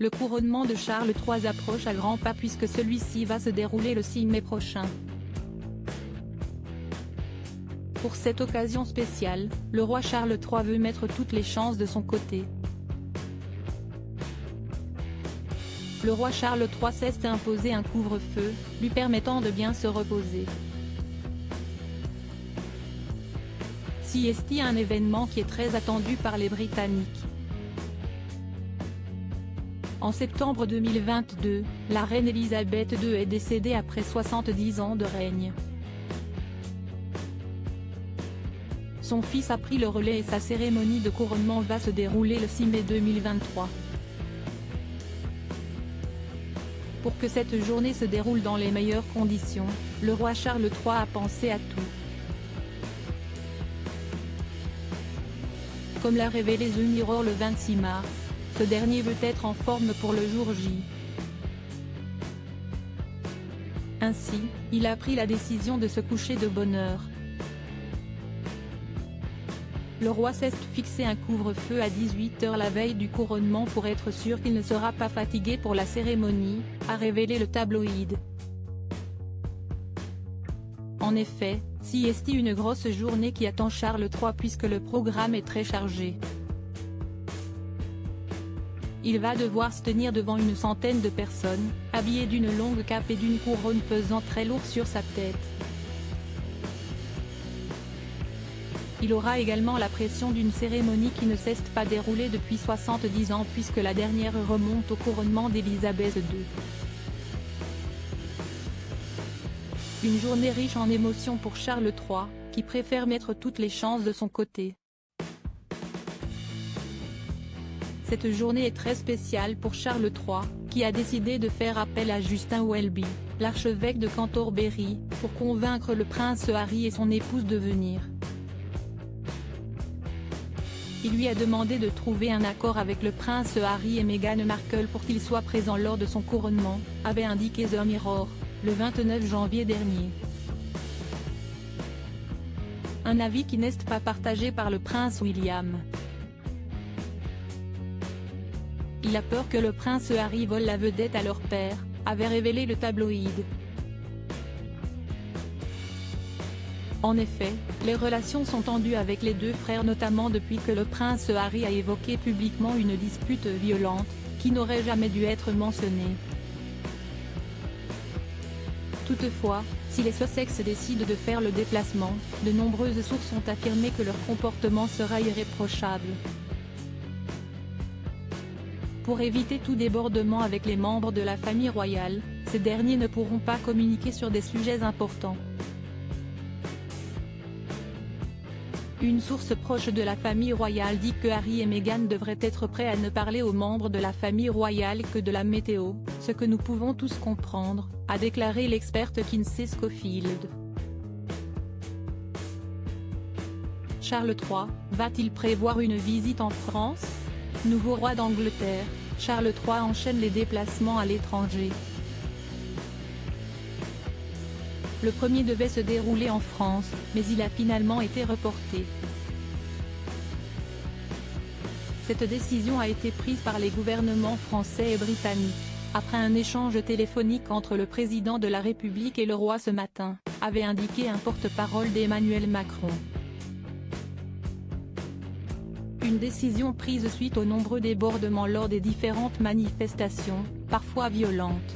Le couronnement de Charles III approche à grands pas puisque celui-ci va se dérouler le 6 mai prochain. Pour cette occasion spéciale, le roi Charles III veut mettre toutes les chances de son côté. Le roi Charles III s'est imposé un couvre-feu, lui permettant de bien se reposer. C'est un événement qui est très attendu par les Britanniques. En septembre 2022, la reine Elisabeth II est décédée après 70 ans de règne. Son fils a pris le relais et sa cérémonie de couronnement va se dérouler le 6 mai 2023. Pour que cette journée se déroule dans les meilleures conditions, le roi Charles III a pensé à tout. Comme l'a révélé The Mirror le 26 mars, ce dernier veut être en forme pour le jour J. Ainsi, il a pris la décision de se coucher de bonne heure. Le roi s'est fixé un couvre-feu à 18 h la veille du couronnement pour être sûr qu'il ne sera pas fatigué pour la cérémonie, a révélé le tabloïd. En effet, c'est une grosse journée qui attend Charles III puisque le programme est très chargé. Il va devoir se tenir devant une centaine de personnes, habillé d'une longue cape et d'une couronne pesant très lourd sur sa tête. Il aura également la pression d'une cérémonie qui ne s'est pas déroulée depuis 70 ans puisque la dernière remonte au couronnement d'Élisabeth II. Une journée riche en émotions pour Charles III, qui préfère mettre toutes les chances de son côté. Cette journée est très spéciale pour Charles III, qui a décidé de faire appel à Justin Welby, l'archevêque de Cantorbéry, pour convaincre le prince Harry et son épouse de venir. Il lui a demandé de trouver un accord avec le prince Harry et Meghan Markle pour qu'ils soient présents lors de son couronnement, avait indiqué The Mirror, le 29 janvier dernier. Un avis qui n'est pas partagé par le prince William. Il a peur que le prince Harry vole la vedette à leur père, avait révélé le tabloïd. En effet, les relations sont tendues avec les deux frères notamment depuis que le prince Harry a évoqué publiquement une dispute violente, qui n'aurait jamais dû être mentionnée. Toutefois, si les Sussex décident de faire le déplacement, de nombreuses sources ont affirmé que leur comportement sera irréprochable. Pour éviter tout débordement avec les membres de la famille royale, ces derniers ne pourront pas communiquer sur des sujets importants. Une source proche de la famille royale dit que Harry et Meghan devraient être prêts à ne parler aux membres de la famille royale que de la météo, ce que nous pouvons tous comprendre, a déclaré l'experte Kinsey Schofield. Charles III, va-t-il prévoir une visite en France? Nouveau roi d'Angleterre, Charles III enchaîne les déplacements à l'étranger. Le premier devait se dérouler en France, mais il a finalement été reporté. Cette décision a été prise par les gouvernements français et britanniques, après un échange téléphonique entre le président de la République et le roi ce matin, avait indiqué un porte-parole d'Emmanuel Macron. Une décision prise suite aux nombreux débordements lors des différentes manifestations, parfois violentes.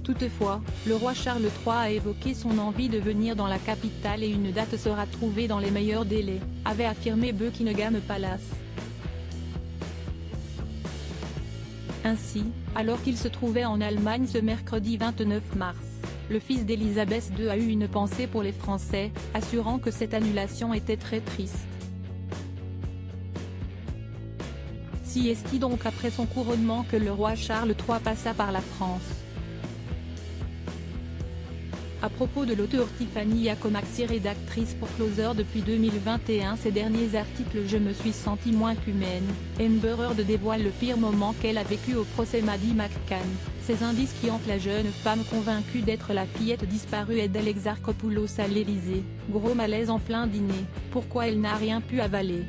Toutefois, le roi Charles III a évoqué son envie de venir dans la capitale et une date sera trouvée dans les meilleurs délais, avait affirmé Buckingham Palace. Ainsi, alors qu'il se trouvait en Allemagne ce mercredi 29 mars, le fils d'Élisabeth II a eu une pensée pour les Français, assurant que cette annulation était très triste. C'est donc après son couronnement que le roi Charles III passa par la France. À propos de l'auteur Tiffany Yacomaxi, rédactrice pour Closer depuis 2021, ces derniers articles Je me suis sentie moins qu'humaine, Amber Heard dévoile le pire moment qu'elle a vécu au procès Maddie McCann, ces indices qui hantent la jeune femme convaincue d'être la fillette disparue et d'Alexarchopoulos à l'Élysée, gros malaise en plein dîner, pourquoi elle n'a rien pu avaler.